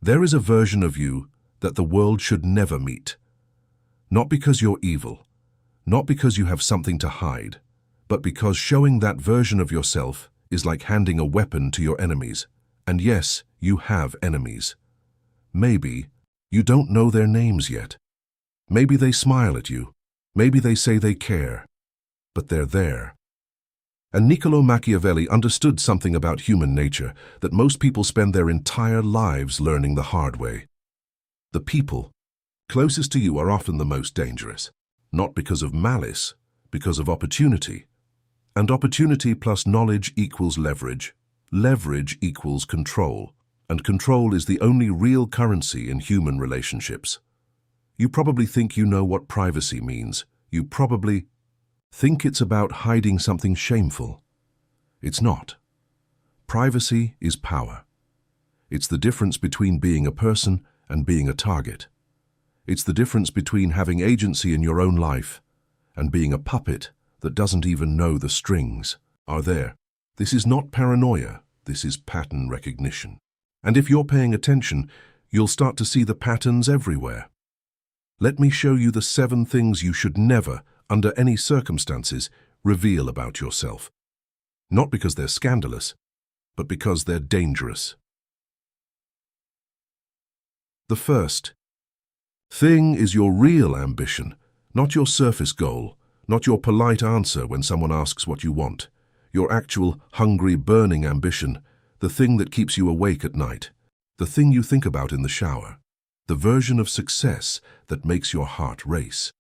There is a version of you that the world should never meet. Not because you're evil, not because you have something to hide, but because showing that version of yourself is like handing a weapon to your enemies. And yes, you have enemies. Maybe you don't know their names yet. Maybe they smile at you. Maybe they say they care. But they're there. And Niccolo Machiavelli understood something about human nature that most people spend their entire lives learning the hard way. The people closest to you are often the most dangerous, not because of malice, because of opportunity. And opportunity plus knowledge equals leverage. Leverage equals control. And control is the only real currency in human relationships. You probably think you know what privacy means. You probably think it's about hiding something shameful. It's not. Privacy is power. It's the difference between being a person and being a target. It's the difference between having agency in your own life and being a puppet that doesn't even know the strings are there. This is not paranoia, this is pattern recognition. And if you're paying attention, you'll start to see the patterns everywhere. Let me show you the 7 things you should never, under any circumstances, reveal about yourself. Not because they're scandalous, but because they're dangerous. The first thing is your real ambition, not your surface goal, not your polite answer when someone asks what you want. Your actual, hungry, burning ambition, the thing that keeps you awake at night, the thing you think about in the shower, the version of success that makes your heart race.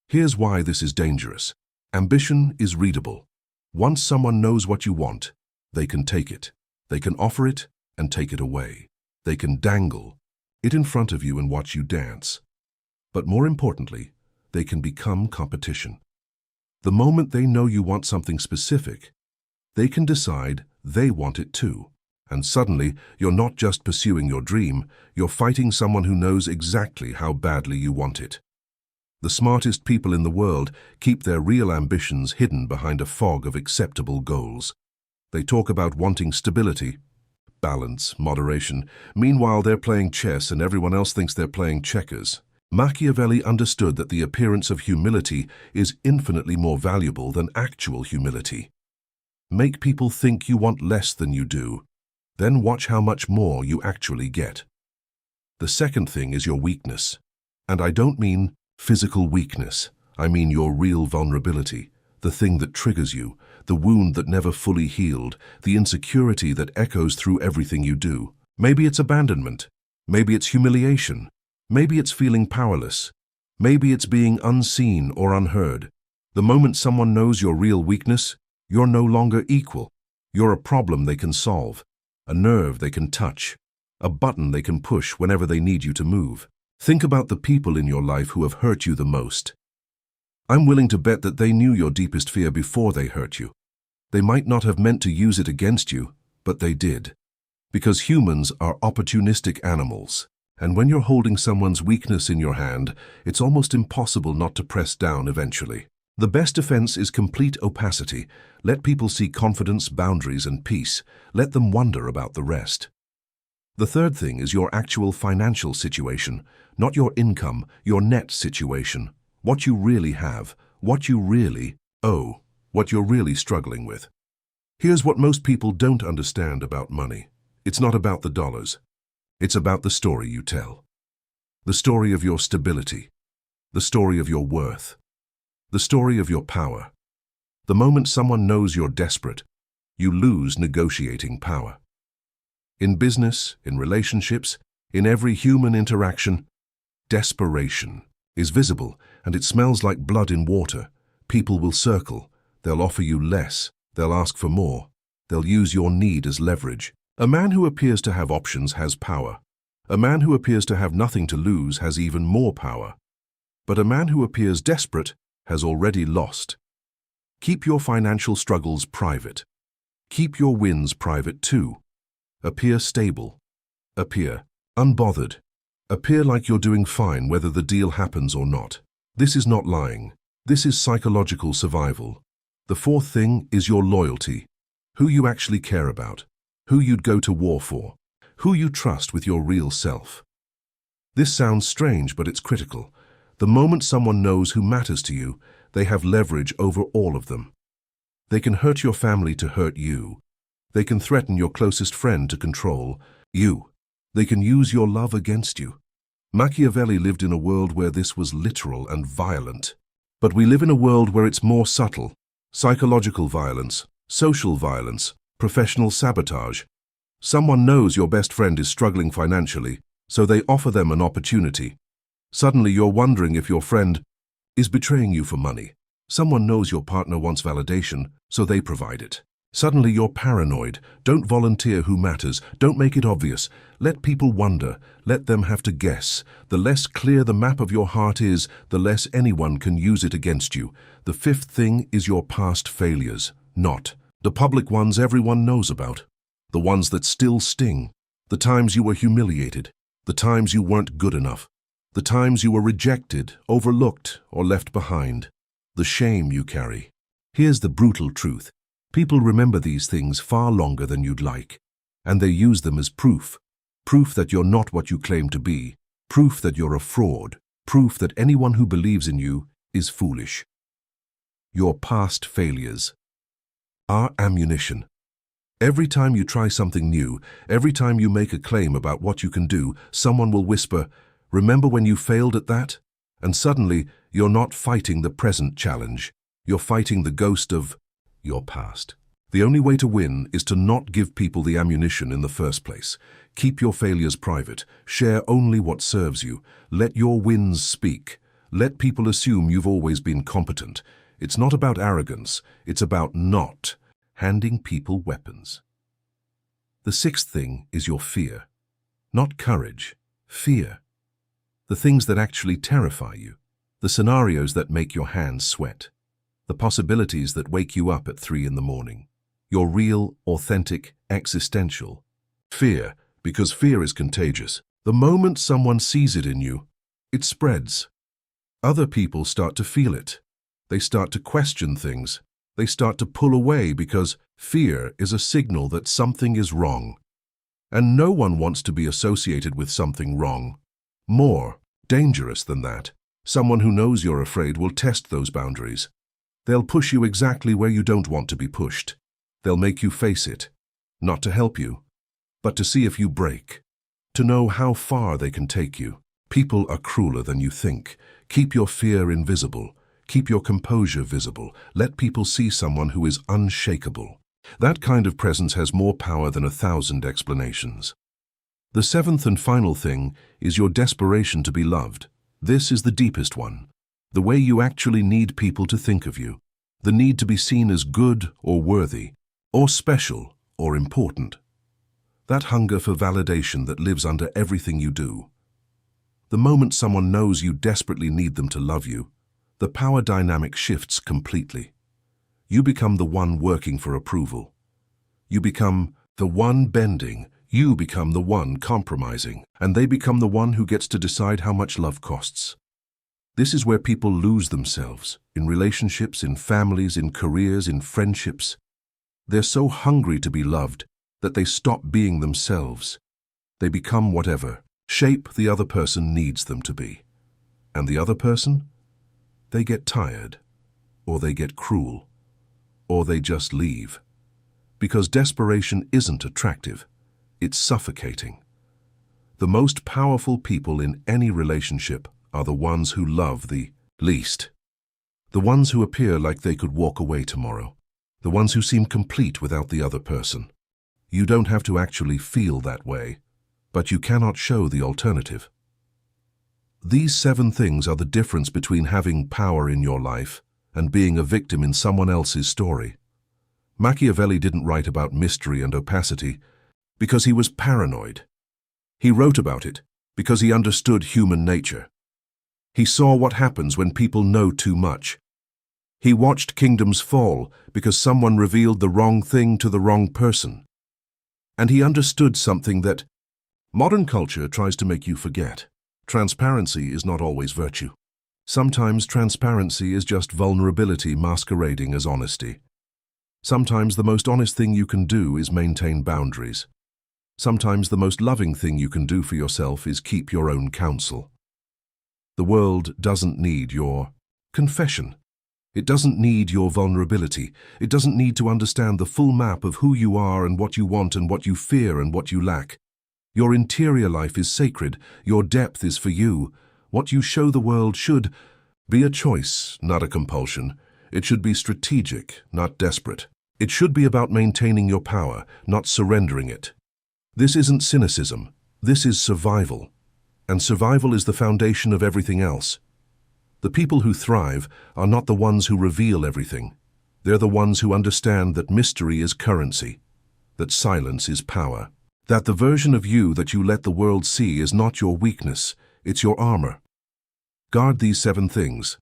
Here's why this is dangerous. Ambition is readable. Once someone knows what you want, they can take it. They can offer it and take it away. They can dangle it in front of you and watch you dance. But more importantly, they can become competition. The moment they know you want something specific, they can decide they want it too. And suddenly, you're not just pursuing your dream, you're fighting someone who knows exactly how badly you want it. The smartest people in the world keep their real ambitions hidden behind a fog of acceptable goals. They talk about wanting stability, balance, moderation. Meanwhile, they're playing chess and everyone else thinks they're playing checkers. Machiavelli understood that the appearance of humility is infinitely more valuable than actual humility. Make people think you want less than you do, then watch how much more you actually get. The second thing is your weakness. And I don't mean physical weakness. I mean your real vulnerability, the thing that triggers you, the wound that never fully healed, the insecurity that echoes through everything you do. Maybe it's abandonment. Maybe it's humiliation. Maybe it's feeling powerless. Maybe it's being unseen or unheard. The moment someone knows your real weakness, you're no longer equal. You're a problem they can solve, a nerve they can touch, a button they can push whenever they need you to move. Think about the people in your life who have hurt you the most. I'm willing to bet that they knew your deepest fear before they hurt you. They might not have meant to use it against you, but they did. Because humans are opportunistic animals. And when you're holding someone's weakness in your hand, it's almost impossible not to press down eventually. The best defense is complete opacity. Let people see confidence, boundaries, and peace. Let them wonder about the rest. The third thing is your actual financial situation, not your income, your net situation. What you really have, what you really owe, what you're really struggling with. Here's what most people don't understand about money. It's not about the dollars. It's about the story you tell. The story of your stability. The story of your worth. The story of your power. The moment someone knows you're desperate, you lose negotiating power. In business, in relationships, in every human interaction, desperation is visible and it smells like blood in water. People will circle. They'll offer you less. They'll ask for more. They'll use your need as leverage. A man who appears to have options has power. A man who appears to have nothing to lose has even more power. But a man who appears desperate has already lost. Keep your financial struggles private. Keep your wins private too. Appear stable. Appear unbothered. Appear like you're doing fine whether the deal happens or not. This is not lying. This is psychological survival. The fourth thing is your loyalty. Who you actually care about. Who you'd go to war for. who you trust with your real self. This sounds strange, but it's critical. The moment someone knows who matters to you, they have leverage over all of them. They can hurt your family to hurt you. They can threaten your closest friend to control you. They can use your love against you. Machiavelli lived in a world where this was literal and violent. But we live in a world where it's more subtle. Psychological violence, social violence, professional sabotage. Someone knows your best friend is struggling financially, so they offer them an opportunity. Suddenly you're wondering if your friend is betraying you for money. Someone knows your partner wants validation, so they provide it. Suddenly you're paranoid. Don't volunteer who matters. Don't make it obvious. Let people wonder. Let them have to guess. The less clear the map of your heart is, the less anyone can use it against you. The fifth thing is your past failures, not the public ones everyone knows about. The ones that still sting. The times you were humiliated. The times you weren't good enough. The times you were rejected, overlooked, or left behind. The shame you carry. Here's the brutal truth. People remember these things far longer than you'd like, and they use them as proof. Proof that you're not what you claim to be. Proof that you're a fraud. Proof that anyone who believes in you is foolish. Your past failures are ammunition. Every time you try something new, every time you make a claim about what you can do, someone will whisper, "Remember when you failed at that?" And suddenly, you're not fighting the present challenge. You're fighting the ghost of your past. The only way to win is to not give people the ammunition in the first place. Keep your failures private. Share only what serves you. Let your wins speak. Let people assume you've always been competent. It's not about arrogance. It's about not handing people weapons. The sixth thing is your fear. Not courage, fear. The things that actually terrify you. The scenarios that make your hands sweat. The possibilities that wake you up at 3 in the morning. Your real, authentic, existential fear, because fear is contagious. The moment someone sees it in you, it spreads. Other people start to feel it. They start to question things. They start to pull away because fear is a signal that something is wrong. And no one wants to be associated with something wrong. More dangerous than that, someone who knows you're afraid will test those boundaries. They'll push you exactly where you don't want to be pushed. They'll make you face it, not to help you, but to see if you break, to know how far they can take you. People are crueler than you think. Keep your fear invisible. Keep your composure visible. Let people see someone who is unshakable. That kind of presence has more power than 1,000 explanations. The seventh and final thing is your desperation to be loved. This is the deepest one. The way you actually need people to think of you. The need to be seen as good or worthy, or special or important. That hunger for validation that lives under everything you do. The moment someone knows you desperately need them to love you, the power dynamic shifts completely. You become the one working for approval. You become the one bending. You become the one compromising. And they become the one who gets to decide how much love costs. This is where people lose themselves, in relationships, in families, in careers, in friendships. They're so hungry to be loved that they stop being themselves. They become whatever shape the other person needs them to be. And the other person? They get tired, or they get cruel, or they just leave. Because desperation isn't attractive, it's suffocating. The most powerful people in any relationship are the ones who love the least. The ones who appear like they could walk away tomorrow. The ones who seem complete without the other person. You don't have to actually feel that way, but you cannot show the alternative. These 7 things are the difference between having power in your life and being a victim in someone else's story. Machiavelli didn't write about mystery and opacity because he was paranoid. He wrote about it because he understood human nature. He saw what happens when people know too much. He watched kingdoms fall because someone revealed the wrong thing to the wrong person. And he understood something that modern culture tries to make you forget. Transparency is not always virtue. Sometimes transparency is just vulnerability masquerading as honesty. Sometimes the most honest thing you can do is maintain boundaries. Sometimes the most loving thing you can do for yourself is keep your own counsel. The world doesn't need your confession. It doesn't need your vulnerability. It doesn't need to understand the full map of who you are and what you want and what you fear and what you lack. Your interior life is sacred. Your depth is for you. What you show the world should be a choice, not a compulsion. It should be strategic, not desperate. It should be about maintaining your power, not surrendering it. This isn't cynicism. This is survival. And survival is the foundation of everything else. The people who thrive are not the ones who reveal everything. They're the ones who understand that mystery is currency, that silence is power, that the version of you that you let the world see is not your weakness, it's your armor. Guard these 7 things,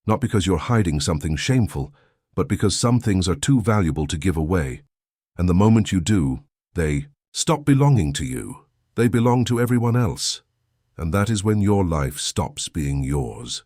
not because you're hiding something shameful, but because some things are too valuable to give away. And the moment you do, they stop belonging to you. They belong to everyone else. And that is when your life stops being yours.